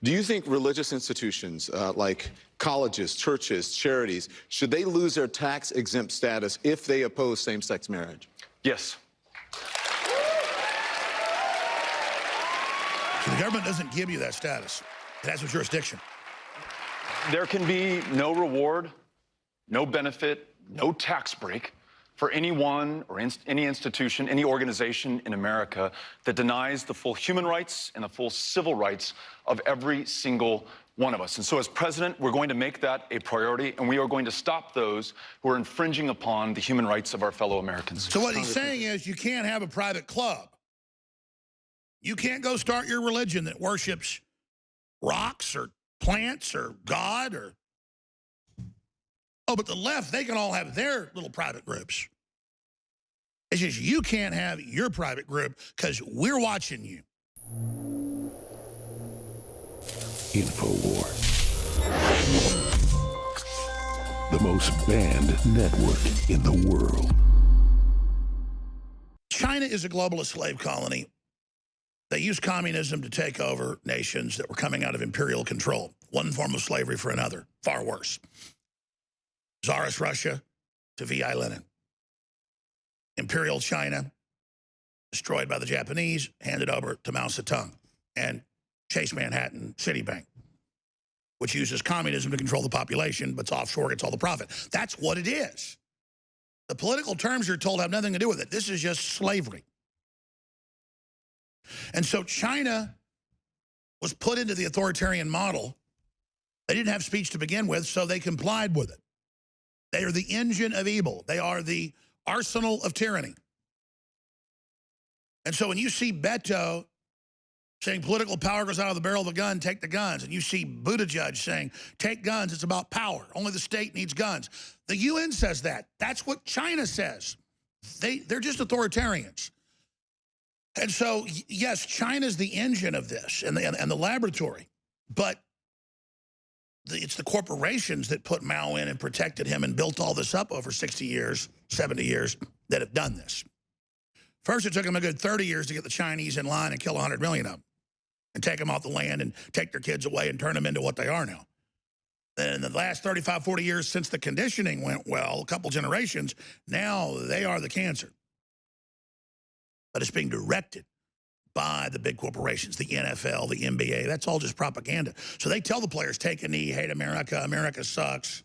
Do you think religious institutions like colleges, churches, charities, should they lose their tax-exempt status if they oppose same-sex marriage? Yes. So the government doesn't give you that status. It has no jurisdiction. There can be no reward, no benefit, no tax break for anyone or any institution, any organization in America that denies the full human rights and the full civil rights of every single one of us. And so as president, we're going to make that a priority, and we are going to stop those who are infringing upon the human rights of our fellow Americans. So what he's saying is you can't have a private club. You can't go start your religion that worships rocks or plants or God or... Oh, but the left, they can all have their little private groups. It's just you can't have your private group because we're watching you. InfoWars. The most banned network in the world. China is a globalist slave colony. They used communism to take over nations that were coming out of imperial control. One form of slavery for another. Far worse. Tsarist Russia to V.I. Lenin. Imperial China, destroyed by the Japanese, handed over to Mao Zedong. And Chase Manhattan Citibank, which uses communism to control the population, but it's offshore, gets all the profit. That's what it is. The political terms you're told have nothing to do with it. This is just slavery. And so China was put into the authoritarian model. They didn't have speech to begin with, so they complied with it. They are the engine of evil. They are the arsenal of tyranny. And so when you see Beto saying political power goes out of the barrel of the gun, take the guns, and you see Buttigieg saying, take guns, it's about power. Only the state needs guns. The UN says that. That's what China says. They're just authoritarians. And so, yes, China's the engine of this and the laboratory, but it's the corporations that put Mao in and protected him and built all this up over 60 years, 70 years that have done this. First, it took them a good 30 years to get the Chinese in line and kill 100 million of them and take them off the land and take their kids away and turn them into what they are now. Then in the last 35, 40 years since the conditioning went well, a couple generations, now they are the cancer. But it's being directed by the big corporations, the NFL, the NBA. That's all just propaganda. So they tell the players, take a knee, hate America, America sucks,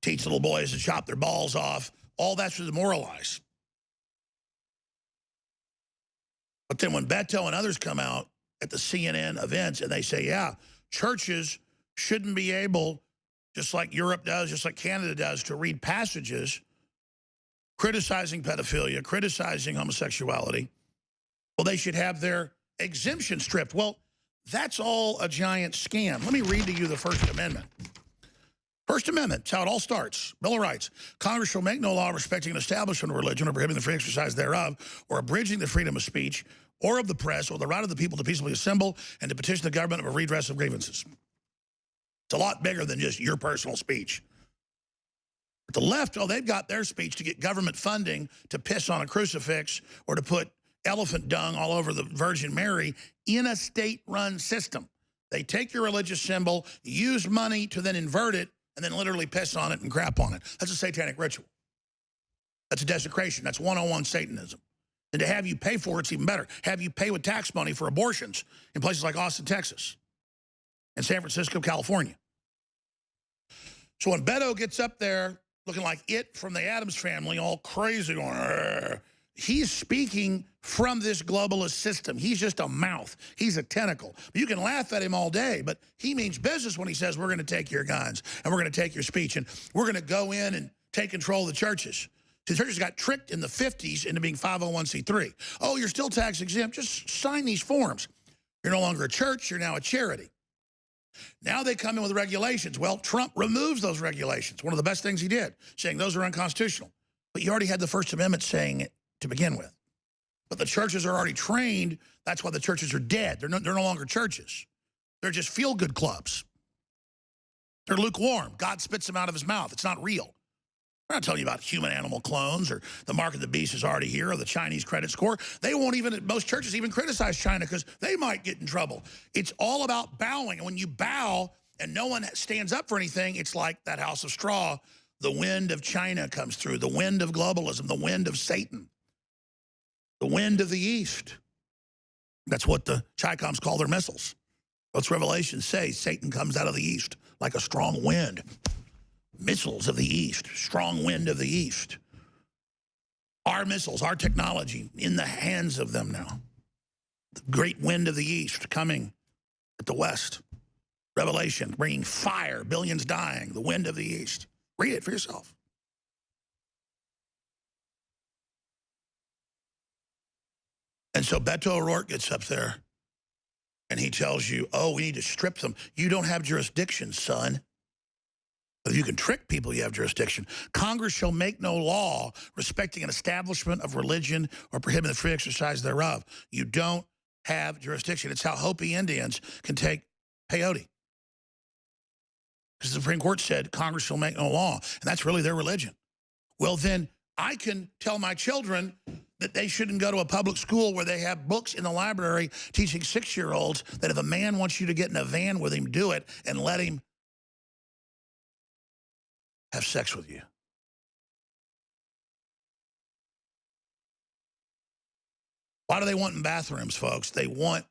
teach little boys to chop their balls off. All that's to demoralize. But then when Beto and others come out at the CNN events and they say, yeah, churches shouldn't be able, just like Europe does, just like Canada does, to read passages criticizing pedophilia, criticizing homosexuality, well, they should have their exemption stripped. Well, that's all a giant scam. Let me read to you the First Amendment. First Amendment, it's how it all starts. Bill of Rights. Congress shall make no law respecting an establishment of religion or prohibiting the free exercise thereof or abridging the freedom of speech or of the press or the right of the people to peaceably assemble and to petition the government of a redress of grievances. It's a lot bigger than just your personal speech. The left, oh, they've got their speech to get government funding to piss on a crucifix or to put elephant dung all over the Virgin Mary in a state-run system. They take your religious symbol, use money to then invert it, and then literally piss on it and crap on it. That's a satanic ritual. That's a desecration. That's 101 Satanism. And to have you pay for it's even better. Have you pay with tax money for abortions in places like Austin, Texas, and San Francisco, California. So when Beto gets up there looking like it from the Addams Family, all crazy, going, argh, he's speaking from this globalist system. He's just a mouth. He's a tentacle. You can laugh at him all day, but he means business when he says, we're going to take your guns, and we're going to take your speech, and we're going to go in and take control of the churches. The churches got tricked in the 50s into being 501c3. Oh, you're still tax exempt. Just sign these forms. You're no longer a church. You're now a charity. Now they come in with regulations. Well, Trump removes those regulations. One of the best things he did, saying those are unconstitutional. But you already had the First Amendment saying it to begin with. But the churches are already trained. That's why the churches are dead. They're no longer churches. They're just feel-good clubs. They're lukewarm. God spits them out of his mouth. It's not real. We're not telling you about human-animal clones or the mark of the beast is already here or the Chinese credit score. They won't even, most churches even criticize China because they might get in trouble. It's all about bowing. And when you bow and no one stands up for anything, it's like that house of straw. The wind of China comes through, the wind of globalism, the wind of Satan, the wind of the East. That's what the Chi-Coms call their missiles. What's Revelation say? Satan comes out of the East like a strong wind. Missiles of the East, strong wind of the East. Our missiles, our technology in the hands of them now. The great wind of the East coming at the West. Revelation, bringing fire, billions dying, the wind of the East. Read it for yourself. And so Beto O'Rourke gets up there and he tells you, oh, we need to strip them. You don't have jurisdiction, son. But if you can trick people, you have jurisdiction. Congress shall make no law respecting an establishment of religion or prohibiting the free exercise thereof. You don't have jurisdiction. It's how Hopi Indians can take peyote. Because the Supreme Court said Congress shall make no law, and that's really their religion. Well, then I can tell my children that they shouldn't go to a public school where they have books in the library teaching 6-year-olds that if a man wants you to get in a van with him, do it, and let him have sex with you. Why do they want in bathrooms, folks? They want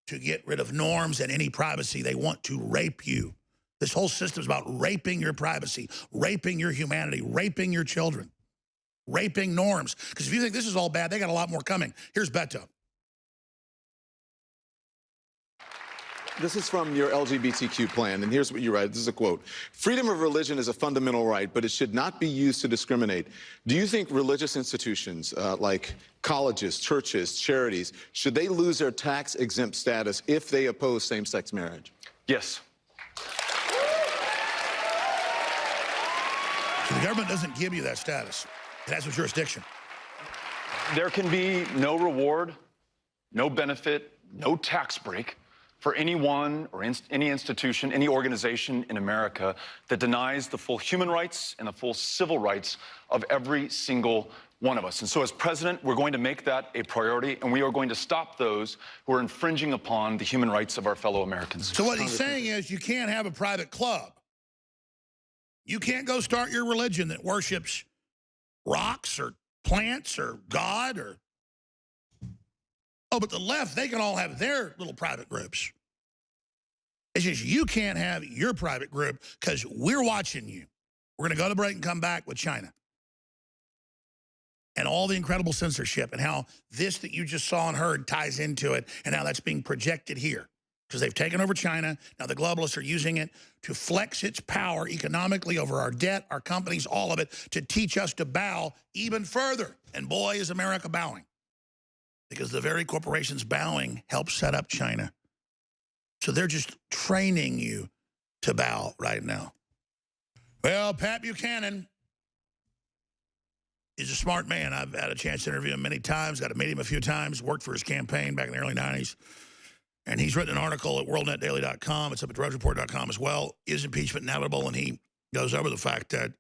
to get rid of norms and any privacy. They want to rape you. This whole system is about raping your privacy, raping your humanity, raping your children, raping norms. Because if you think this is all bad, they got a lot more coming. Here's Beto. This is from your LGBTQ plan, and here's what you write. This is a quote. Freedom of religion is a fundamental right, but it should not be used to discriminate. Do you think religious institutions like colleges, churches, charities, should they lose their tax-exempt status if they oppose same-sex marriage? Yes. So the government doesn't give you that status. It has no jurisdiction. There can be no reward, no benefit, no tax break for anyone or any institution, any organization in America that denies the full human rights and the full civil rights of every single one of us. And so as president, we're going to make that a priority, and we are going to stop those who are infringing upon the human rights of our fellow Americans. So what he's saying is you can't have a private club. You can't go start your religion that worships rocks or plants or God or... Oh, but the left, they can all have their little private groups. It's just you can't have your private group because we're watching you. We're going to go to break and come back with China. And all the incredible censorship and how this that you just saw and heard ties into it and how that's being projected here. Because they've taken over China. Now the globalists are using it to flex its power economically over our debt, our companies, all of it, to teach us to bow even further. And boy, is America bowing. Because the very corporations bowing help set up China. So they're just training you to bow right now. Well, Pat Buchanan is a smart man. I've had a chance to interview him many times, got to meet him a few times, worked for his campaign back in the early 90s. And he's written an article at worldnetdaily.com. It's up at drudgereport.com as well. Is impeachment inevitable? And he goes over the fact that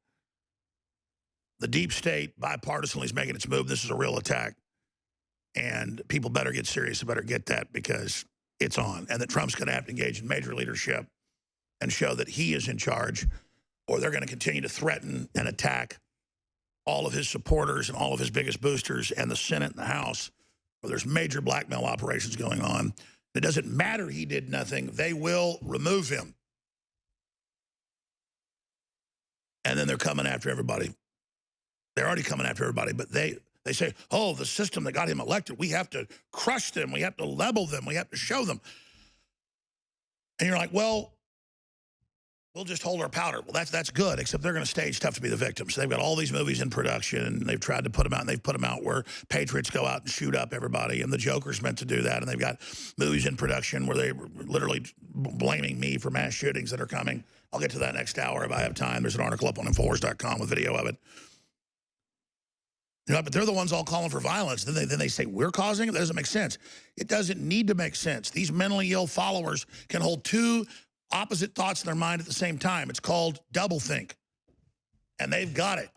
the deep state bipartisanly is making its move. This is a real attack. And people better get serious, better get that because it's on. And that Trump's going to have to engage in major leadership and show that he is in charge, or they're going to continue to threaten and attack all of his supporters and all of his biggest boosters and the Senate and the House, where there's major blackmail operations going on. It doesn't matter he did nothing. They will remove him. And then they're coming after everybody. They're already coming after everybody, but they say, oh, the system that got him elected, we have to crush them, we have to level them, we have to show them. And you're like, well, we'll just hold our powder. Well, that's good, except they're going to stage stuff to be the victims. They've got all these movies in production, and they've tried to put them out, and they've put them out where patriots go out and shoot up everybody, and the Joker's meant to do that, and they've got movies in production where they're literally blaming me for mass shootings that are coming. I'll get to that next hour if I have time. There's an article up on Infowars.com with video of it. You know, but they're the ones all calling for violence. Then they say, we're causing it? That doesn't make sense. It doesn't need to make sense. These mentally ill followers can hold two opposite thoughts in their mind at the same time. It's called doublethink. And they've got it.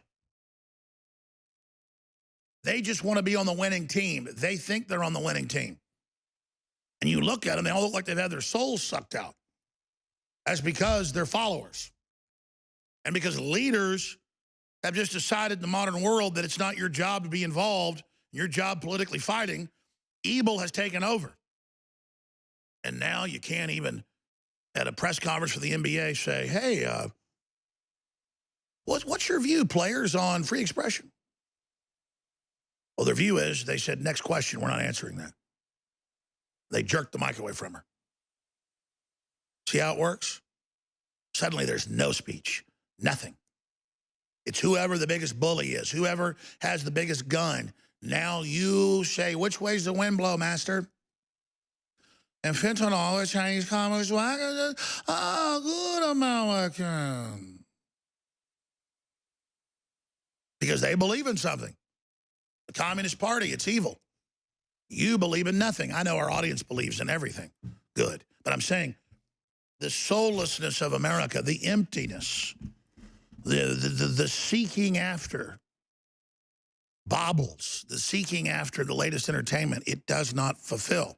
They just want to be on the winning team. They think they're on the winning team. And you look at them, they all look like they've had their souls sucked out. That's because they're followers. And because leaders have just decided in the modern world that it's not your job to be involved, your job politically fighting, evil has taken over. And now you can't even, at a press conference for the NBA, say, hey, what's your view, players, on free expression? Well, their view is, they said, next question, we're not answering that. They jerked the mic away from her. See how it works? Suddenly there's no speech, nothing. It's whoever the biggest bully is, whoever has the biggest gun. Now you say, which way's the wind blow, master? And fentanyl, the Chinese Communist wagon, good American. Because they believe in something. The Communist Party, it's evil. You believe in nothing. I know our audience believes in everything. Good. But I'm saying the soullessness of America, the emptiness, the seeking after baubles, the seeking after the latest entertainment, it does not fulfill.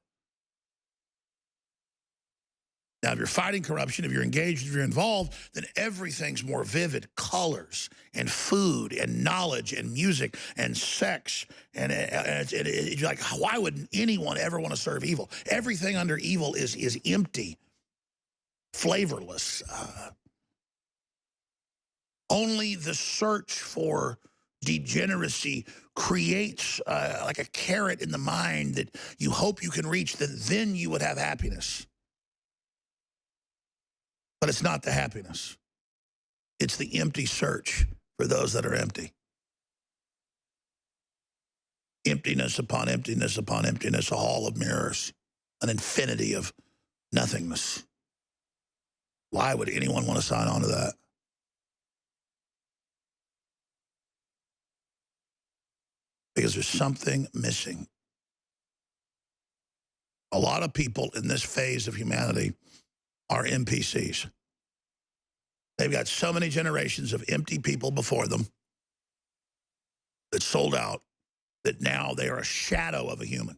Now, if you're fighting corruption, if you're engaged, if you're involved, then everything's more vivid. Colors and food and knowledge and music and sex. And it's like, why would anyone ever want to serve evil? Everything under evil is empty, flavorless. Only the search for degeneracy creates like a carrot in the mind that you hope you can reach, that then you would have happiness. But it's not the happiness. It's the empty search for those that are empty. Emptiness upon emptiness upon emptiness, a hall of mirrors, an infinity of nothingness. Why would anyone want to sign on to that? Because there's something missing. A lot of people in this phase of humanity are NPCs. They've got so many generations of empty people before them that sold out, that now they are a shadow of a human.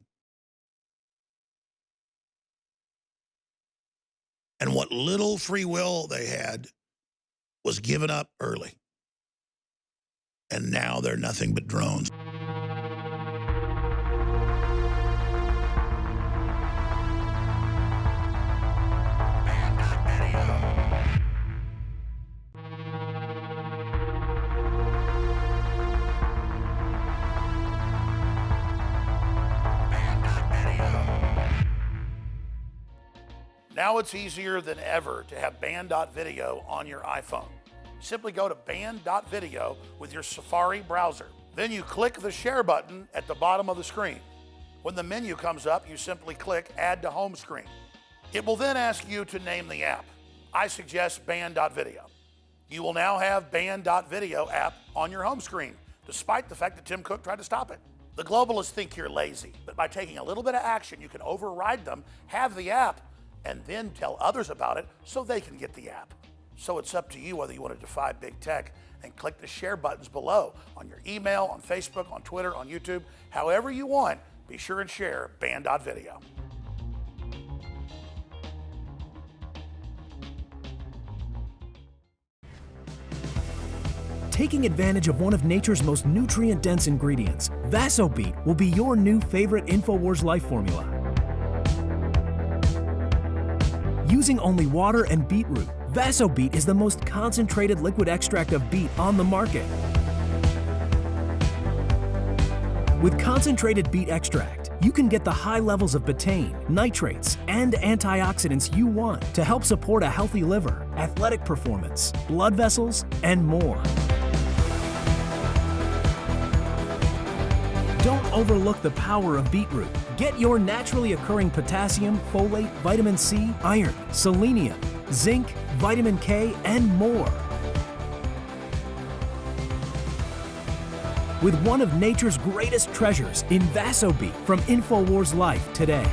And what little free will they had was given up early. And now they're nothing but drones. Now it's easier than ever to have band.video on your iPhone. Simply go to band.video with your Safari browser. Then you click the share button at the bottom of the screen. When the menu comes up, you simply click Add to Home Screen. It will then ask you to name the app. I suggest band.video. You will now have band.video app on your home screen, despite the fact that Tim Cook tried to stop it. The globalists think you're lazy, but by taking a little bit of action, you can override them, have the app, and then tell others about it so they can get the app. So it's up to you whether you want to defy big tech and click the share buttons below on your email, on Facebook, on Twitter, on YouTube, however you want. Be sure and share band.video. Taking advantage of one of nature's most nutrient-dense ingredients, VasoBeat will be your new favorite InfoWars Life formula. Using only water and beetroot, VasoBeat is the most concentrated liquid extract of beet on the market. With concentrated beet extract, you can get the high levels of betaine, nitrates, and antioxidants you want to help support a healthy liver, athletic performance, blood vessels, and more. Don't overlook the power of beetroot. Get your naturally occurring potassium, folate, vitamin C, iron, selenium, zinc, vitamin K, and more. With one of nature's greatest treasures in VasoBeat from InfoWars Life today.